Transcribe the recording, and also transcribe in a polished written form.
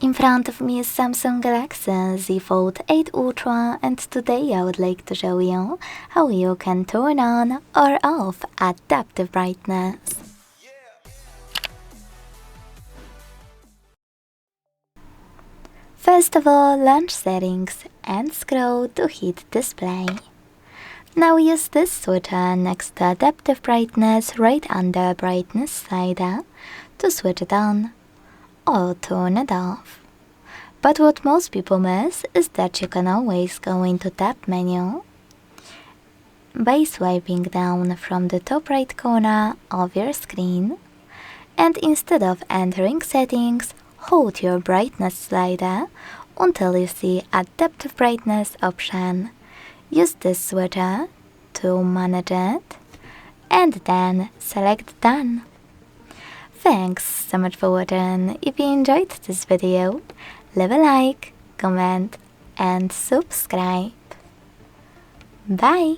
In front of me is Samsung Galaxy Z Fold 8 Ultra, and today I would like to show you how you can turn on or off adaptive brightness. First of all, launch settings and scroll to hit display. Now use this switcher next to adaptive brightness right under brightness slider to switch it on or turn it off. But what most people miss is that you can always go into Tap menu by swiping down from the top right corner of your screen, and instead of entering settings, hold your brightness slider until you see adaptive brightness option. Use this switcher to manage it and then select done. Thanks so much for watching. If you enjoyed this video, leave a like, comment and subscribe. Bye!